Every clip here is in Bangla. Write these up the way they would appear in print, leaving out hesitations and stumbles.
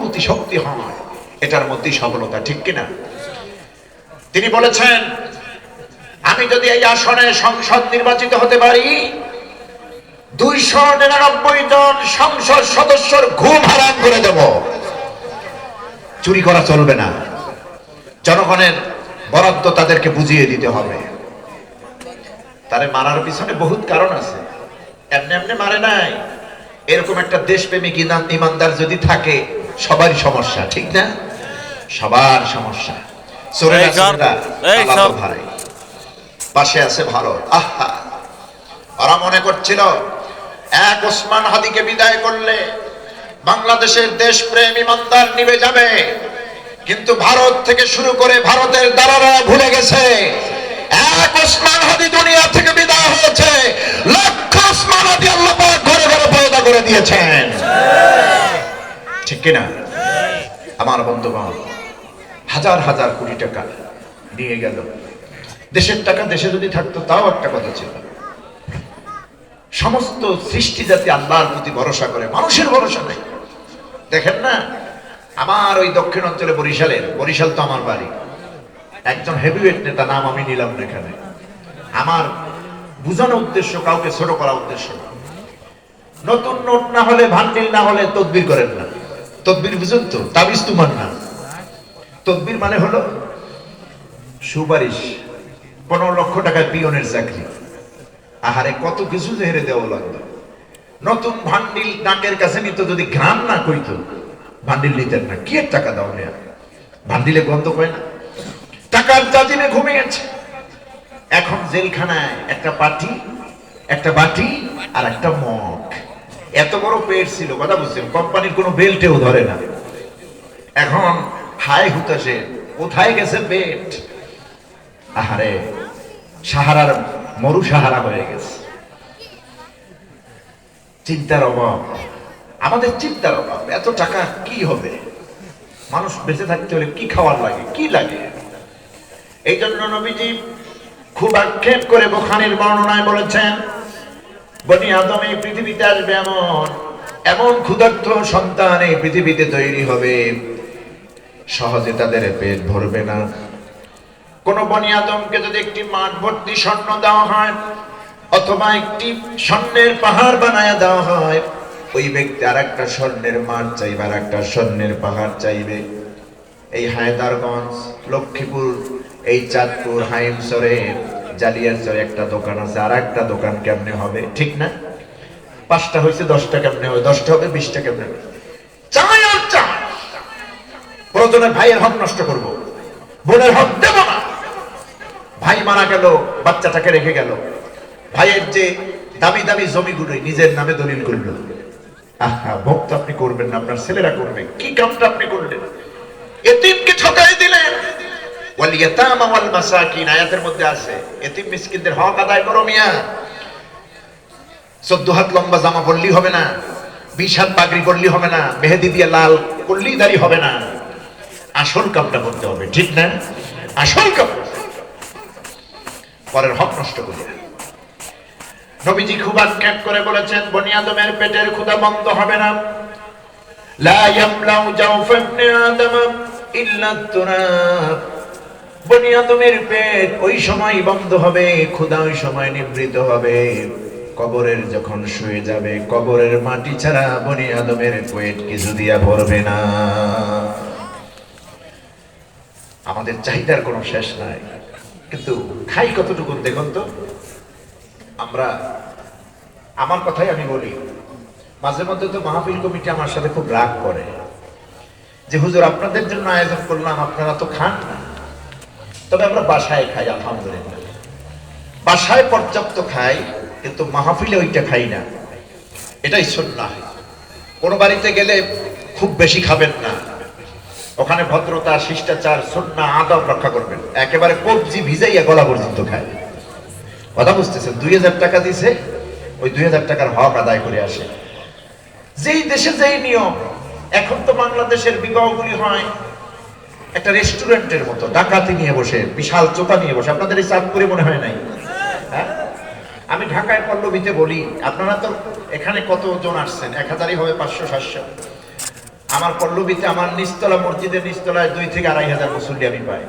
অনুভূতি শক্তি হয়, এটার মধ্যেই সফলতা, ঠিক কিনা? তিনি বলেছেন, আমি যদি এই আসনে সংসদ নির্বাচিত হতে পারি, 299 জন সংসদ সদস্যর ঘুম হারাম করে দেব। চুরি করা চলবে না, জনগণের বরাদ্দ তাদেরকে বুঝিয়ে দিতে হবে। তারে মারার পিছনে বহুত কারণ আছে, এমনি এমনি মারে নাই। এরকম একটা দেশপ্রেমিক ইমানদার যদি থাকে, সবারই সমস্যা, ঠিক না? সবার সমস্যা। ভাই পাশে আছে ভারত, আহা, ওরা মনে করছিল এক ওসমান হাদিকে বিদায় করলে বাংলাদেশের দেশপ্রেম ইমানদার নিভে যাবে, কিন্তু ভারত থেকে শুরু করে ভারতের দালালরা ভুলে গেছে এক ওসমান হাদি দুনিয়া থেকে বিদায় হয়েছে, লক্ষ ওসমান হাদি আল্লাহ পাক ঘরে ঘরে পয়দা করে দিয়েছেন, ঠিক কিনা? আমার বন্ধুগণ, হাজার হাজার কোটি টাকা নিয়ে গেল। দেশের টাকা দেশে যদি থাকতো তাও একটা কথা ছিল। সমস্ত সৃষ্টি জাতি আল্লাহর প্রতি ভরসা করে, মানুষের ভরসা নেই। দেখেন না, আমার ওই দক্ষিণ অঞ্চলে বরিশাল তো আমার বাড়ি, একজন হেভিওয়েট নেতা, নাম আমি নিলাম না এখানে, আমার বুঝানোর উদ্দেশ্য, কাউকে ছোট করার উদ্দেশ্য না। নতুন নোট না হলে, ভান্ডিল না হলে তদবির করেন না। তদবির বুঝুন তো, তাবিজ তোমার না। তদবির মানে হলো সুপারিশ। 15 লক্ষ টাকায় পিয়নের চাকরি, আহারে কত কিছু যে হেরে দেওয়া লাগলো। নতুন ভান্ডিল নাকের কাছে নিত, যদি ঘ্রাণ না কইতো ভান্ডিল নিতেন না। কি টাকা দাও নেয়া, ভান্ডিলে গন্ধ পায় না। টাকার জাজিমে ঘুমিয়েছে। এখন জেলখানায় একটা পাটি, একটা বাটি আর একটা মগ। এত বড় পেট ছিল, কথা বুঝছেন? কোম্পানির কোনো বেল্টেও ধরে না। এখন হায় হুতাশে, কোথায় গেছে পেট? আহারে, সাহারার মরু সাহারা হয়ে গেছে। চিন্তার অভাব, আমাদের চিন্তার অভাব। এত টাকা কি হবে? মানুষ বেঁচে থাকতে হলে কি খাওয়ার লাগে, কি লাগে? এই জন্য নবীজি খুব আক্ষেপ করে বুখারীর বর্ণনায় বলেছেন, বনি আদম এই পৃথিবীতে আসবে, এমন ক্ষুধার্ত সন্তান এই পৃথিবীতে তৈরি হবে, সহজে তাদের পেট ভরবে না। কোন বনি আদমকে যদি একটি মাঠ ভর্তি স্বর্ণ দেওয়া হয়, অথবা একটি স্বর্ণের পাহাড় বানায় দেওয়া হয়, ওই ব্যক্তি আর একটা স্বর্ণের মাঠ চাইবে, আর একটা স্বর্ণের পাহাড় চাইবে। এই হায়দারগঞ্জ, লক্ষ্মীপুর, এই চাঁদপুর, হাইমচরে, জালিয়ারচরে একটা দোকান আছে, আর একটা দোকান কেমনে হবে, ঠিক না? 5টা হয়েছে 10টা কেমনে হবে, 10টা হবে 20টা কেমনে হবে? চাই আর চাই। প্রয়োজনে ভাইয়ের হক নষ্ট করব, বোনের হক দেব না। ভাই মারা গেল, বাচ্চাটাকে রেখে গেল, ভাইয়ের যে দামি দামি জমিগুলো নিজের নামে দলিল করল। আহা, ভক্ত আপনি করবেন না, আপনার ছেলেরা করবে। কি কামটা আপনি করলেন? এতিমকে ঠকাই দিলেন। ওয়াল ইয়াতামা ওয়াল মাসাকিন, আয়াতের মধ্যে আছে, এতিম মিসকিনদের হক আদায় করো মিয়া। 14 হাত লম্বা জামা পরলেই হবে না, 20 হাত পাগড়ি পরলেই হবে না, মেহেদি দিয়ে লাল করলেই দাড়ি হবে না। আসল কামটা করতে হবে, ঠিক না? আসল কাম, পরের হক নষ্ট করে। নবীজি খুব আক্ষেপ করে বলেছেন, বনি আদমের পেটের ক্ষুধা বন্ধ হবে না। লা ইয়ামলাউ জাওফ ইবনে আদম ইল্লা তুরাব। বনি আদমের পেট ওই সময় বন্ধ হবে, ক্ষুধা ওই সময় নিবৃত হবে, কবরের যখন শুয়ে যাবে, কবরের মাটি ছাড়া বনি আদমের পেট কিছু দিয়া ভরবে না। আমাদের চাহিদার কোনো শেষ নাই, কিন্তু খাই কতটুকু দেখুন তো। আমরা, আমার কথাই আমি বলি, মাঝে মধ্যে তো মাহফিল কমিটি আমার সাথে খুব রাগ করে যে হুজুর আপনাদের জন্য আয়োজন করলাম, আপনারা তো খান না। তবে আমরা বাসায় খাই, আলহামদুলিল্লাহ, বাসায় পর্যাপ্ত খাই, কিন্তু মাহফিলে ওইটা খাই না। এটাই সুন্নাহ। কোন বাড়িতে গেলে খুব বেশি খাবেন না, ওখানে ভদ্রতা, শিষ্টাচার, সুন্নাহ, আদব রক্ষা করবেন। একেবারে কবজি ভিজাইয়া গলা পর্যন্ত খায়। কথা বুঝতেছেন? 2000 টাকা দিছে, ওই 2000 টাকার হক আদায় করে আসে। যেই দেশে যেই নিয়ম। এখন তো বাংলাদেশের বিবাহগুলি হয় একটা রেস্টুরেন্টের মতো, ডাকাতি নিয়ে বসে, বিশাল চোখা নিয়ে বসে। আপনাদের এই চাঁদপুরে মনে হয় নাই? হ্যাঁ, আমি ঢাকায় পল্লবীতে বলি, আপনারা তো এখানে কতজন আসছেন? 1000ই হবে, 500 700। আমার পল্লবীতে আমার নিচতলা মসজিদের নিচতলায় 2 থেকে 2,500 মুসল্লি আমি পাই।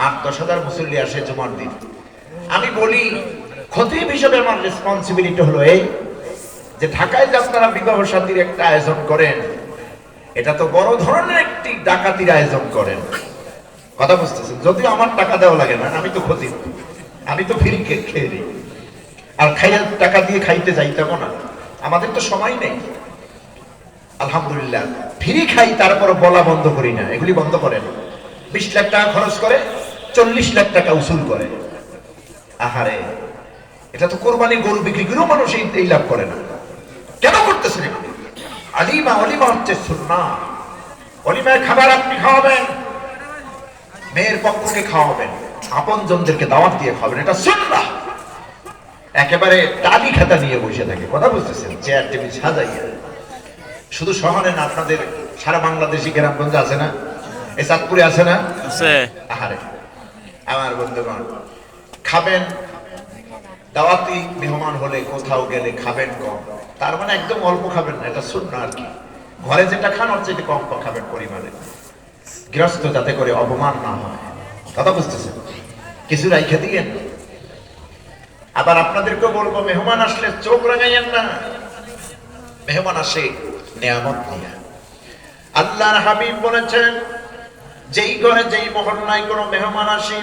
8-10,000 মুসল্লি আসে জুমার দিন। আমি বলি খতিব হিসেবে আমার রেসপন্সিবিলিটি হলো এই যে ঢাকায় যে আপনারা বিবাহ শাদীর একটা আয়োজন করেন, এটা তো বড় ধরনের একটি ডাকাতির আয়োজন করেন। কথা বুঝতেছেন? যদিও আমার টাকা দেওয়া লাগে না, আমি তো খতিব, আমি তো ফ্রি কেক খেয়ে নিই, আর খাইয়া টাকা দিয়ে খাইতে যাইতাম না, আমাদের তো সময় নেই। আলহামদুলিল্লাহ ফ্রি খাই, তারপর বলা বন্ধ করি না। এগুলি বন্ধ করেন। 20 লাখ টাকা খরচ করে 40 লাখ টাকা উসুল করে। আহারে, এটা তো কোরবানি গরু বিক্রি করেও মানুষ এই লাভ করে না। কেন করতেছেন এগুলি? অলিমা হচ্ছে সুন্নাহ। অলিমার খাবার আপনি খাওয়াবেন, মেয়ের পক্ষকে খাওয়াবেন, আপনজনদেরকে দাওয়াত দিয়ে খাওয়াবেন, এটা সুন্নাহ। একেবারে টালি খাতা নিয়ে বসে থাকে, কথা বুঝতেছেন, চেয়ার টেবিল সাজাইয়া। শুধু শহরে না, আপনাদের সারা বাংলাদেশি গ্রামগঞ্জে আছে না, এই চাঁদপুরে আছে না? আহারে আমার বন্ধুগণ, খাবেন, দাওয়াতি মেহমান হলে কোথাও গেলে খাবেন কম, তার মানে একদম অল্প খাবেন না, এটা সুন্নাহ আর কি। ঘরে যেটা খান ওর চেয়ে কম খাবেন পরিমাণে, গৃহস্থ যাতে করে অপমান না হয়। কথা বুঝতেছেন? কিছু রাইখে দিয়েন। আবার আপনাদেরকেও বলবো, মেহমান আসলে চোখ রাঙাইয়েন না। মেহমান আসে নিয়ামত নিয়ে। আল্লাহর হাবিব বলেছেন, যেই ঘরে যেই মহল্লায় কোনো মেহমান আসে,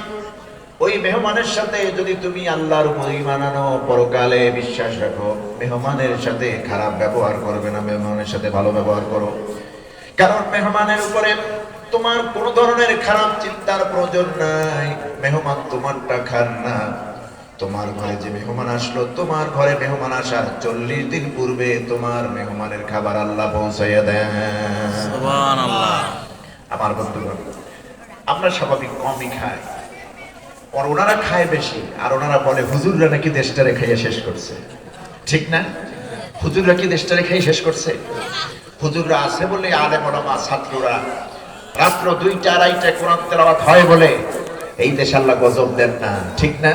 ওই মেহমানের সাথে যদি তুমি আল্লাহর উপর ঈমান আনো, পরকালে বিশ্বাস রাখো, মেহমানের সাথে খারাপ ব্যবহার করবে না, মেহমানের সাথে ভালো ব্যবহার করো। কারণ মেহমানের উপরে তোমার কোন ধরনের খারাপ চিন্তার প্রয়োজন নাই। মেহমান তোমারটা খান না। তোমার ঘরে যে মেহমান আসলো, তোমার ঘরে মেহমান আসার 40 দিন পূর্বে তোমার মেহমানের খাবার আল্লাহ পৌঁছাইয়া দেন। সুবহানাল্লাহ। আমার বন্ধুগণ, আমরা স্বাভাবিক কমই খাই, আর ওনারা খায় বেশি। আর ওনারা বলে হুজুররা নাকি দেশটারে খাইয়া শেষ করছে। ঠিক না? হুজুররা কি দেশটারে খাইয়া শেষ করছে? হুজুররা আছে বলে আলেম ওলামা ছাত্ররা রাত্র 2টা-2:30টায় কোরআন তেলাওয়াত হয় বলে এই দেশে আল্লাহ গজব দেন না। ঠিক না?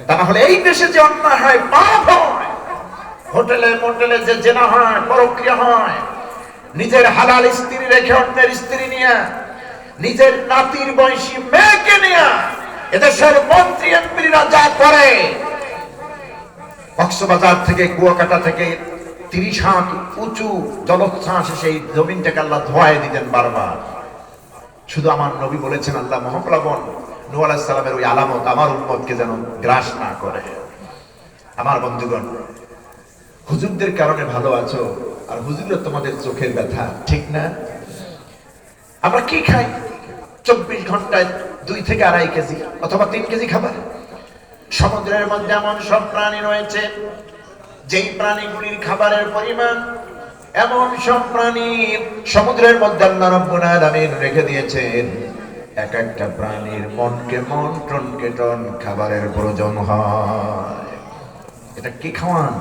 তা না হলে এই দেশে যে অন্যায় হয়, পাপ হয়, হোটেলে মোটেলে যে জেনা হয়, পরক্রিয়া হয়, নিজের হালাল স্ত্রী রেখে অন্যের স্ত্রী নিয়ে, নিজের নাতির বয়সী মেয়েকে নিয়ে এদেশের মন্ত্রী এমপিরা যা করে, কক্সবাজার থেকে কুয়াকাটা থেকে 30 হাত উঁচু জলোচ্ছ্বাসে সেই জমিনটাকে আল্লাহ ধোয়ায় দিতেন বারবার। শুধু আমার নবী বলেছেন, আল্লাহ মহাপ্লাবন নূহ আলাইহিস সালামের ওই আলামত আমার উম্মতকে যেন গ্রাস না করে। আমার বন্ধুগণ, হুজুরদের কারণে ভালো আছো, আর হুজুররা তোমাদের চোখের ব্যথা। ঠিক না? আমরা কি খাই? 24 ঘন্টায় 2 থেকে 2.5 কেজি অথবা 3 কেজি খাবার। সমুদ্রের মধ্যে এমন সব প্রাণী রয়েছে, যেই প্রাণীগুলির খাবারের পরিমাণ, এমন সব প্রাণী সমুদ্রের মধ্যে আল্লাহ রাব্বুল আলামিন রেখে দিয়েছেন, এক একটা প্রাণীর মনকে মন, টনকে টন খাবারের প্রয়োজন হয়। এটা কি খাওয়ান?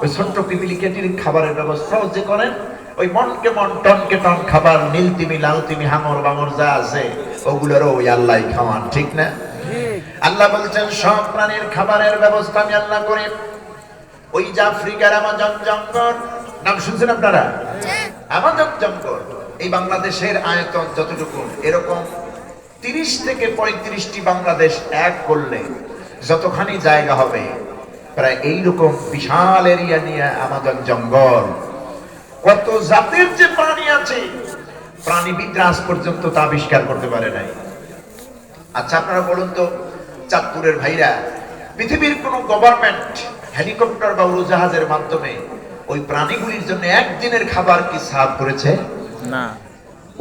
ওই ছোট্ট পিপিলিকেটির খাবারের ব্যবস্থাও যে করেন, ওই মনকে মন, টনকে টন খাবার, নীলতিমি, লালতিমি, হাঙর বাঙর যা আছে ওগুলোরও ওই আল্লাহই খাওয়ান। ঠিক না? আল্লাহ বলছেন, সব প্রাণীর খাবারের ব্যবস্থা আমি আল্লাহ করি। ওই যে আফ্রিকার আমাজন জঙ্গল, নাম শুনছেন আপনারা? আমাজন জঙ্গল, এই বাংলাদেশের আয়তন যতটুকু, এরকম 30 থেকে 35টি বাংলাদেশ এক করলে যতখানি জায়গা হবে, প্রায় এইরকম বিশাল এরিয়া নিয়ে আমাজন জঙ্গল। কত জাতের যে প্রাণী আছে, প্রাণীবিদরা আজ পর্যন্ত তা আবিষ্কার করতে পারে নাই। আচ্ছা আপনারা বলুন তো, চাঁদপুরের ভাইরা, পৃথিবীর কোন গভর্নমেন্ট হেলিকপ্টার বা উড়োজাহাজের মাধ্যমে ওই প্রাণীগুলির জন্য একদিনের খাবার কি সার্ভ করেছে? না।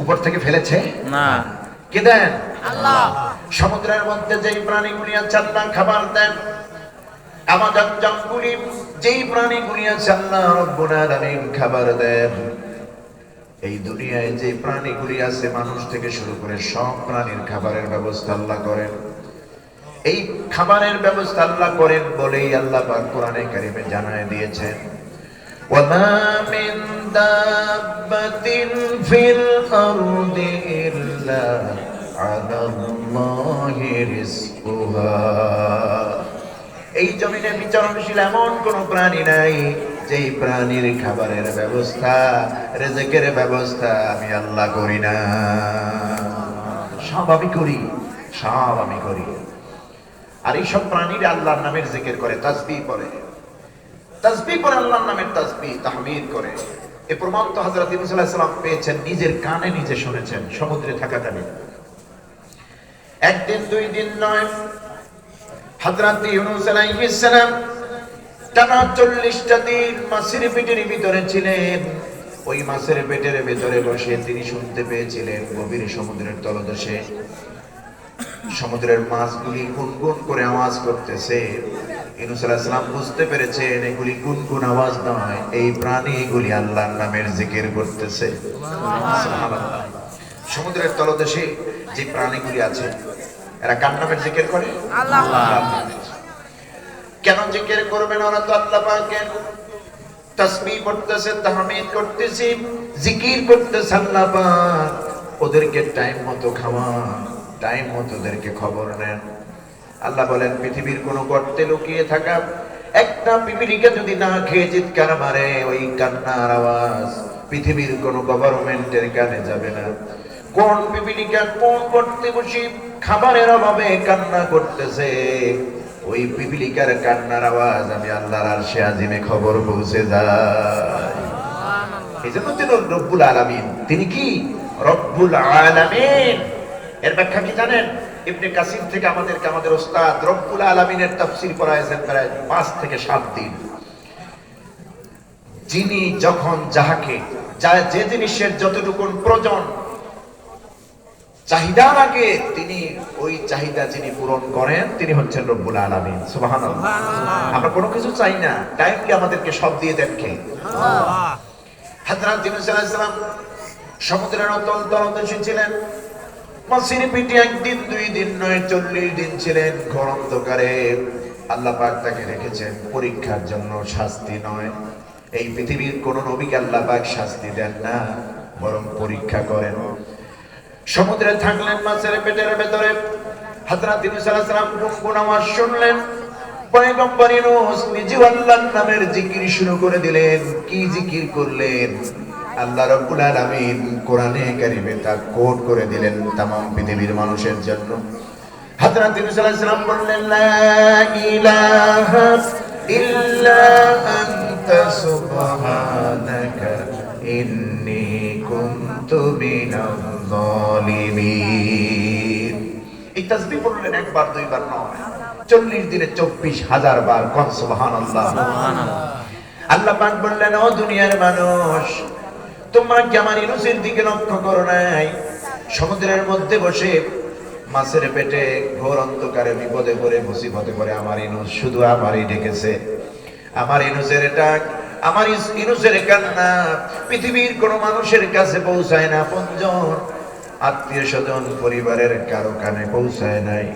উপর থেকে ফেলেছে? না। কে দেন? আল্লাহ। সমুদ্রের মধ্যে যেই প্রাণীগুলি আছে আল্লাহ খাবার দেন। আমাজন জঙ্গলে যেই প্রাণীগুলি আছে আল্লাহ রাব্বুল আলামিন খাবার দেন। এই দুনিয়ায় যে প্রাণীগুলি আছে, মানুষ থেকে শুরু করে সব প্রাণীর খাবারের ব্যবস্থা আল্লাহ করেন। এই খাবারের ব্যবস্থা আল্লাহ করেন বলেই আল্লাহ পাক কোরআনে কারিমে জানায় দিয়েছেন, ওয়ামা মিন দাব্বাতিন ফিল আরদি ইল্লা আলাল্লাহি রিজকুহা। এই জমিনে বিচরণশীল এমন কোন প্রাণী নাই যেই প্রাণীর খাবারের ব্যবস্থা, রিজিকের ব্যবস্থা আমি আল্লাহ করি না। সব আমি করি, সব আমি করি। আর এইসব প্রাণীর আল্লাহর নামের জিকির করে, তাসবিহ পড়ে, তাসবিহ পড়ে, আল্লাহর নামের তাসবিহ তাহমিদ করে। এই প্রমাণ তো হযরত ইউনূস আলাইহিস সালাম পেয়েছেন, নিজের কানে নিজে শুনেছেন সমুদ্রে থাকাকালীন। একদিন দুই দিন নয়, হযরত ইউনূস আলাইহিস সালাম টানা 40টা দিন মাছের পেটের ভিতরে ছিলেন। ওই মাছের পেটের ভিতরে বসে তিনি শুনতে পেয়েছিলেন গভীর সমুদ্রের তলদেশে সমুদ্রের মাছগুলি গুনগুন করে আওয়াজ করতেছে। ইউনূস আলাইহিস সালাম বুঝতে পেরেছেন এগুলি গুনগুন আওয়াজ নয়, এই প্রাণীগুলি আল্লাহর নামের জিকির করতেছে। সুবহানাল্লাহ। সমুদ্রের তলদেশে যে প্রাণীগুলি আছে এরা কার নামের জিকির করে? আল্লাহর নামের। কেন জিকির করবেন? ওরা তো আল্লাহ পাকের তাসবিহ করতেছে, তাহমিদ করতেছে, জিকির করতেছে আল্লাহ পাক। ওদেরকে টাইম মতো খাওয়ান, টাইম মতো ওদেরকে খবর নেন। আল্লাহ বলেন পৃথিবীর কোন গর্তে লুকিয়ে থাকা একটা পিপিলিকা যদি না খেয়ে চিৎকার মারে, ওই কান্নার আওয়াজ পৃথিবীর কোন গভর্নমেন্টের কানে যাবে না। কোন পিপিলিকা কোন গর্তে বসে খাবারের অভাবে কান্না করতেছে, ওই পিপিলিকার কান্নার আওয়াজ আমি আল্লাহর আরশে আজিমে খবর পৌঁছে যায়। এই জন্য তিনি রব্বুল আলামিন। তিনি কি? রব্বুল আলামিন। এর ব্যাখ্যা কি জানেন? ইবনে কাসির থেকে আমাদের ওস্তাদ রব্বুল আলামিনের তাফসীর পড়াইছেন প্রায় 5 থেকে 7 দিন। যিনি যখন যাহাকে যে জিনিসের যতটুকু প্রয়োজন চাহিদার আগে তিনি ওই চাহিদা যিনি পূরণ করেন তিনি হচ্ছেন রব্বুল আলামিন। সুবহানাল্লাহ। আমরা কোনো কিছু চাই না, টাইমকে আমাদেরকে সব দিয়ে দেন কে? আল্লাহ। হযরত ইউনূস আলাইহিস সালাম সমুদ্রের অতল তলদেশে ছিলেন। মাছের পেটে একদিন দুই দিন নয় 40 দিন ছিলেন ঘোর অন্ধকারে। আল্লাহ পাক তাকে রেখেছেন পরীক্ষার জন্য, শাস্তি নয়। এই পৃথিবীর কোন নবীকে আল্লাহ পাক শাস্তি দেন না, বরং পরীক্ষা করেন। সমুদ্রে থাকলেন মাছের পেটের ভেতরে। হযরত ইউনূস আলাইহিস সালাম গুনগুন আওয়াজ শুনলেন। পয়গম্বর ইউনূস নিজে আল্লাহর নামের জিকির শুরু করে দিলেন। কি জিকির করলেন? আল্লাহ রাব্বুল আলামিন কোরআনে কারীমে তা কোট করে দিলেন तमाम পৃথিবীর মানুষের জন্য। হযরত ইউনূস আলাইহিস সালাম বললেন লা ইলাহা ইল্লা আনতা সুবহানাকা ইন্নী কুনতু মিনাজ জালিমিন। এই তাসবিহ পড়লেন একবার দুইবার নয়, 40 দিনে 24,000 বার। কোন সুবহানাল্লাহ। আল্লাহ পাক বললেন ও দুনিয়ার মানুষ, তোমরা কি আমার ইউনূসের দিকে লক্ষ্য করো নাই? সমুদ্রের মধ্যে বসে মাছের পেটে ঘোর অন্ধকারে বিপদে পড়ে মুসিবতে পড়ে আমার ইউনূস শুধু আমারই ডেকেছে। আমার ইউনূসের ডাক, আমার ইউনূসের কান্না পৃথিবীর কোন মানুষের কাছে পৌঁছায় না। আপনজন, আত্মীয় স্বজন, পরিবারের কারো কানে পৌঁছায় নাই।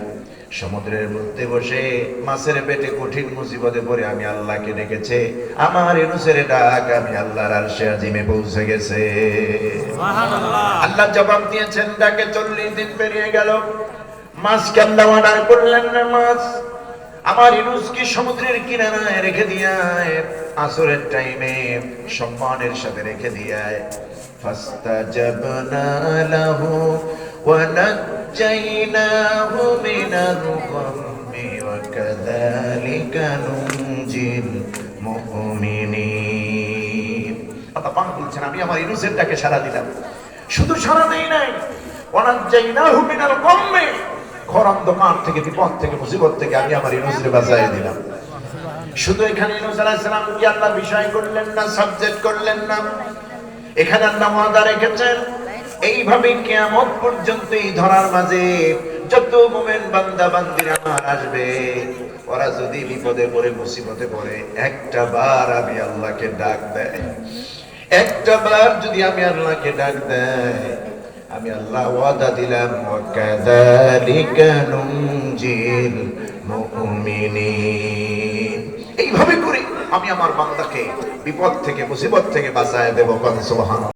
সমুদ্রের মধ্যে বসে মাছের পেটে কঠিন মুসিবতে পড়ে আমি আল্লাহকে ডেকেছে। আমার ইউনূসের ডাক আমি আল্লাহর আরশে আজিমে পৌঁছে গেছে। সুবহানাল্লাহ। আল্লাহ জবাব দিয়েছেন ডাকে। 40 দিন পেরিয়ে গেল। মাছকে আল্লাহ অর্ডার করলেন না, মাছ আমার ইউনূসকে সমুদ্রের কিনারায় রেখে দিয়ায়, আসরের টাইমে সম্মানের সাথে রেখে দিয়ায়। ফাস্তাজাবনা লাহু ওয়া নাজ্জাইনাহু মিনাল গাম্মি ওয়া কাযালিকা নুনজিল মুমিনিন। আল্লাহ পাক বলছেন আমি আমার ইউনূসের ডাকে সাড়া দিলাম। শুধু সাড়া দেই নাই, ওয়া নাজ্জাইনাহু মিনাল গাম্মি, ঘোর অন্ধকার থেকে, বিপদ থেকে, মুসিবত থেকে আমি আমার ইউনূসকে বাঁচিয়ে দিলাম। শুধু এখানে ইউনূস আলাইহিস সালাম কি আল্লাহ বিষয় করলেন না, সাবজেক্ট করলেন না? এখানে আল্লাহ ওয়াদা রেখেছেন এইভাবে কিয়ামত পর্যন্ত এই ধরার মাঝে যত মুমিন বান্দা বান্দিরা আমার আসবে, ওরা যদি বিপদে পড়ে মুসিবতে পড়ে একটা বার আমি আল্লাহকে ডাক দেয়, একটা বার যদি আমি আল্লাহকে ডাক দেয়, আমি আল্লাহ ওয়াদা দিলাম ওয়া কাযালিকা নুনজিল মুমিনিন। এইভাবে করে আমি আমার বান্দাকে বিপদ থেকে মুসিবত থেকে বাঁচায় দেব। সুবহানাল্লাহ।